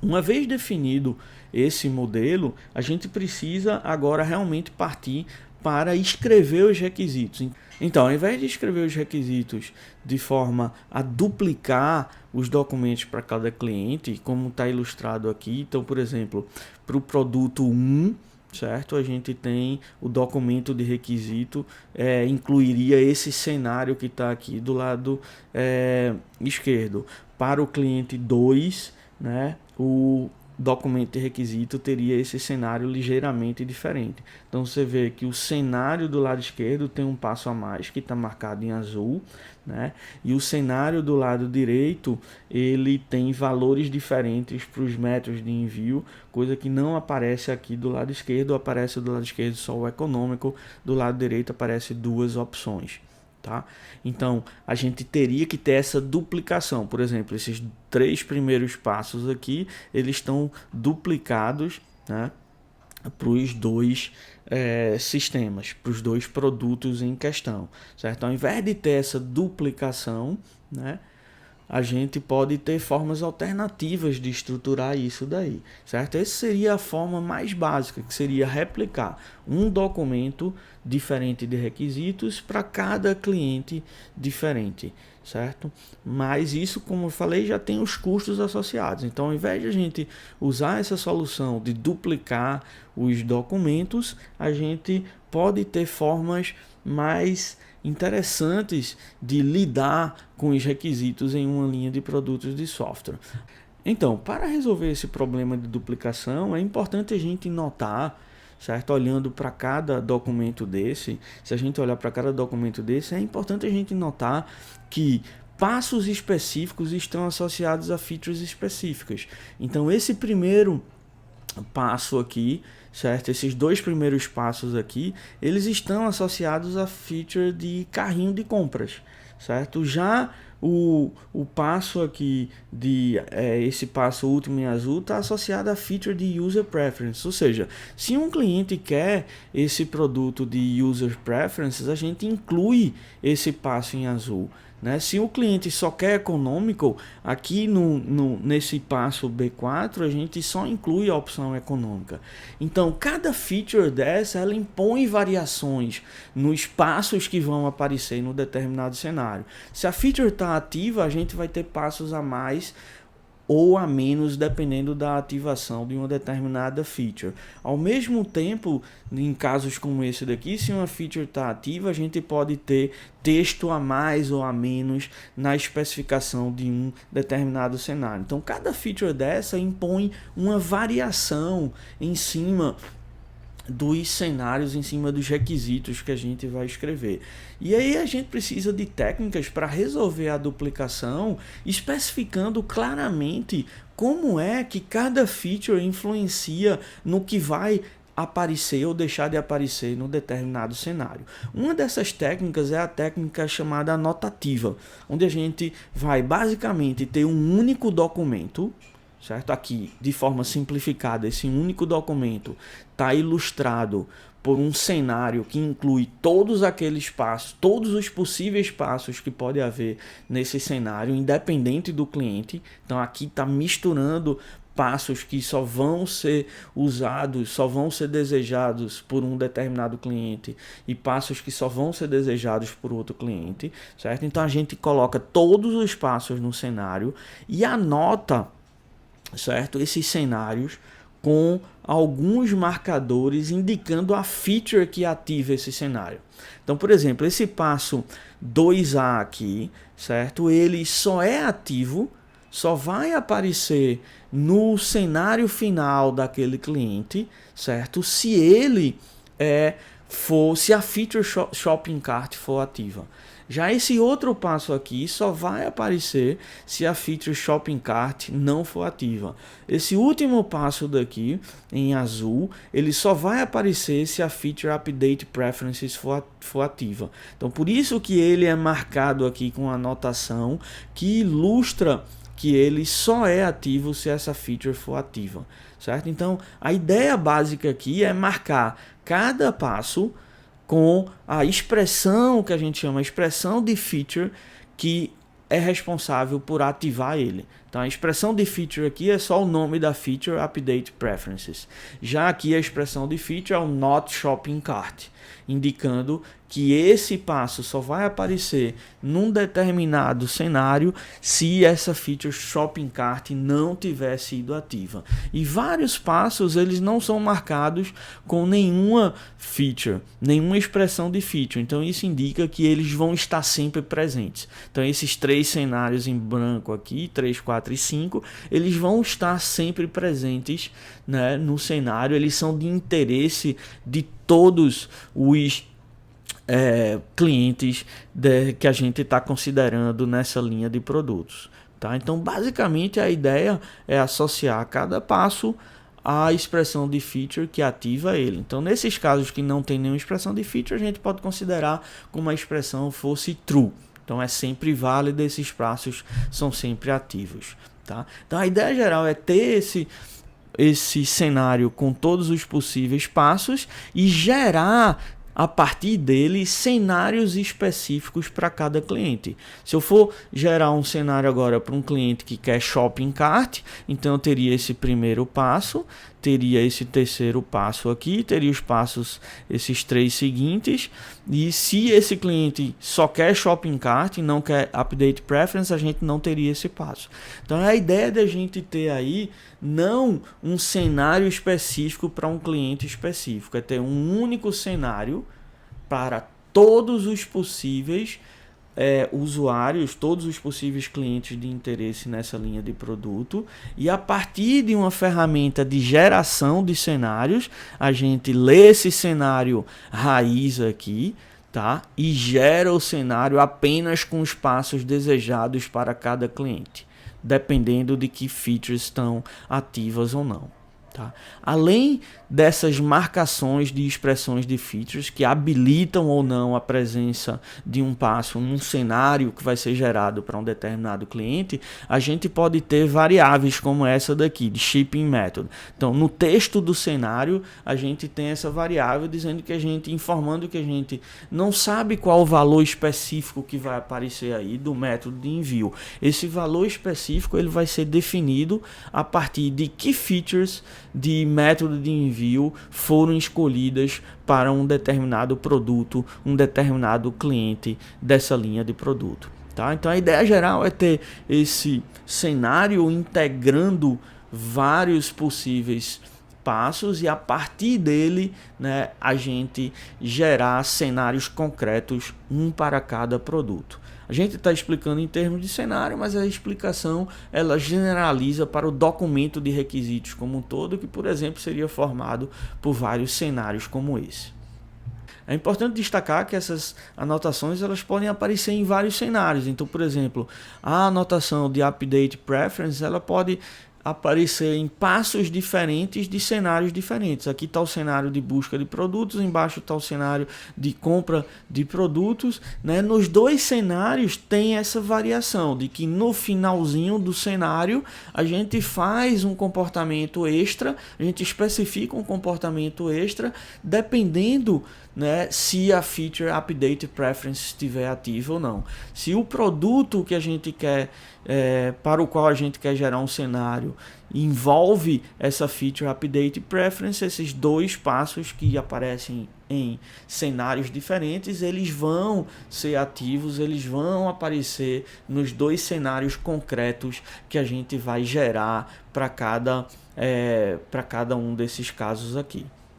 Uma vez definido esse modelo, a gente precisa agora realmente partir para escrever os requisitos. Então, ao invés de escrever os requisitos de forma a duplicar os documentos para cada cliente, como está ilustrado aqui, então, por exemplo, para o produto 1, certo? A gente tem o documento de requisito, incluiria esse cenário que está aqui do lado esquerdo. Para o cliente 2, né, o documento de requisito teria esse cenário ligeiramente diferente. Então você vê que o cenário do lado esquerdo tem um passo a mais que está marcado em azul, né? E o cenário do lado direito ele tem valores diferentes para os métodos de envio, coisa que não aparece aqui do lado esquerdo. Aparece do lado esquerdo só o econômico, do lado direito aparece duas opções. Tá? Então a gente teria que ter essa duplicação. Por exemplo, esses 3 primeiros passos aqui eles estão duplicados, né, para os 2 sistemas, para os 2 produtos em questão, certo? Ao invés de ter essa duplicação, né, a gente pode ter formas alternativas de estruturar isso daí, certo? Essa seria a forma mais básica, que seria replicar um documento diferente de requisitos para cada cliente diferente, certo? Mas isso, como eu falei, já tem os custos associados. Então, ao invés de a gente usar essa solução de duplicar os documentos, a gente pode ter formas mais interessantes de lidar com os requisitos em uma linha de produtos de software. Então, para resolver esse problema de duplicação, é importante a gente notar, certo? Olhando para cada documento desse, se a gente olhar para cada documento desse, é importante a gente notar que passos específicos estão associados a features específicas. Então, esse primeiro passo aqui, certo? Esses 2 primeiros passos aqui, eles estão associados a feature de carrinho de compras, certo? Já o passo aqui esse passo último em azul está associado a feature de user preference, ou seja, se um cliente quer esse produto de user preferences, a gente inclui esse passo em azul. Né? Se o cliente só quer econômico, aqui nesse passo B4 a gente só inclui a opção econômica. Então cada feature dessa ela impõe variações nos passos que vão aparecer no determinado cenário. Se a feature está ativa, a gente vai ter passos a mais ou a menos, dependendo da ativação de uma determinada feature. Ao mesmo tempo, em casos como esse daqui, se uma feature está ativa, a gente pode ter texto a mais ou a menos na especificação de um determinado cenário. Então, cada feature dessa impõe uma variação em cima dos cenários, em cima dos requisitos que a gente vai escrever. E aí a gente precisa de técnicas para resolver a duplicação, especificando claramente como é que cada feature influencia no que vai aparecer ou deixar de aparecer no determinado cenário. Uma dessas técnicas é a técnica chamada anotativa, onde a gente vai basicamente ter um único documento, certo? Aqui, de forma simplificada, esse único documento está ilustrado por um cenário que inclui todos aqueles passos, todos os possíveis passos que pode haver nesse cenário, independente do cliente. Então aqui está misturando passos que só vão ser usados, só vão ser desejados por um determinado cliente e passos que só vão ser desejados por outro cliente, certo? Então a gente coloca todos os passos no cenário e anota, certo, esses cenários com alguns marcadores indicando a feature que ativa esse cenário. Então, por exemplo, esse passo 2A aqui, certo? Ele só é ativo, só vai aparecer no cenário final daquele cliente, certo? Se ele se a feature shopping cart for ativa. Já esse outro passo aqui só vai aparecer se a feature shopping cart não for ativa. Esse último passo daqui, em azul, ele só vai aparecer se a feature update preferences for ativa. Então, por isso que ele é marcado aqui com a anotação que ilustra que ele só é ativo se essa feature for ativa, certo? Então, a ideia básica aqui é marcar cada passo com a expressão que a gente chama, a expressão de feature que é responsável por ativar ele. Então, Então a expressão de feature aqui é só o nome da feature, Update Preferences. Já aqui a expressão de feature é o Not Shopping Cart, indicando que esse passo só vai aparecer num determinado cenário se essa feature Shopping Cart não tiver sido ativa. E vários passos eles não são marcados com nenhuma feature, nenhuma expressão de feature. Então isso indica que eles vão estar sempre presentes. Então esses 3 cenários em branco aqui, 3, 4 e 5, eles vão estar sempre presentes, né, no cenário. Eles são de interesse de todos os clientes que a gente está considerando nessa linha de produtos. Tá? Então, basicamente, a ideia é associar cada passo à expressão de feature que ativa ele. Então, nesses casos que não tem nenhuma expressão de feature, a gente pode considerar como a expressão fosse true. Então, é sempre válida, esses passos são sempre ativos. Tá? Então, a ideia geral é ter esse cenário com todos os possíveis passos e gerar a partir dele cenários específicos para cada cliente. Se eu for gerar um cenário agora para um cliente que quer shopping cart, então eu teria esse primeiro passo, teria esse terceiro passo aqui, teria os passos, esses 3 seguintes, e se esse cliente só quer shopping cart e não quer update preference, a gente não teria esse passo. Então a ideia da gente ter aí não um cenário específico para um cliente específico, é ter um único cenário para todos os possíveis usuários, todos os possíveis clientes de interesse nessa linha de produto, e a partir de uma ferramenta de geração de cenários, a gente lê esse cenário raiz aqui, tá? E gera o cenário apenas com os passos desejados para cada cliente, dependendo de que features estão ativas ou não. Tá? Além dessas marcações de expressões de features que habilitam ou não a presença de um passo num cenário que vai ser gerado para um determinado cliente, a gente pode ter variáveis como essa daqui, de shipping method. Então, no texto do cenário, a gente tem essa variável dizendo que informando que a gente não sabe qual o valor específico que vai aparecer aí do método de envio. Esse valor específico ele vai ser definido a partir de que features de método de envio foram escolhidas para um determinado produto, um determinado cliente dessa linha de produto. Tá? Então a ideia geral é ter esse cenário integrando vários possíveis passos e a partir dele, né, a gente gerar cenários concretos, um para cada produto. A gente está explicando em termos de cenário, mas a explicação ela generaliza para o documento de requisitos como um todo, que, por exemplo, seria formado por vários cenários como esse. É importante destacar que essas anotações elas podem aparecer em vários cenários. Então, por exemplo, a anotação de Update Preference ela pode aparecer em passos diferentes de cenários diferentes. Aqui está o cenário de busca de produtos, embaixo está o cenário de compra de produtos, né? Nos 2 cenários tem essa variação de que no finalzinho do cenário a gente faz um comportamento extra, a gente especifica um comportamento extra dependendo, né, se a feature Update Preference estiver ativa ou não. Se o produto que a gente quer, para o qual a gente quer gerar um cenário, envolve essa feature Update Preference, esses 2 passos que aparecem em cenários diferentes, eles vão ser ativos, eles vão aparecer nos 2 cenários concretos que a gente vai gerar para cada um desses casos aqui.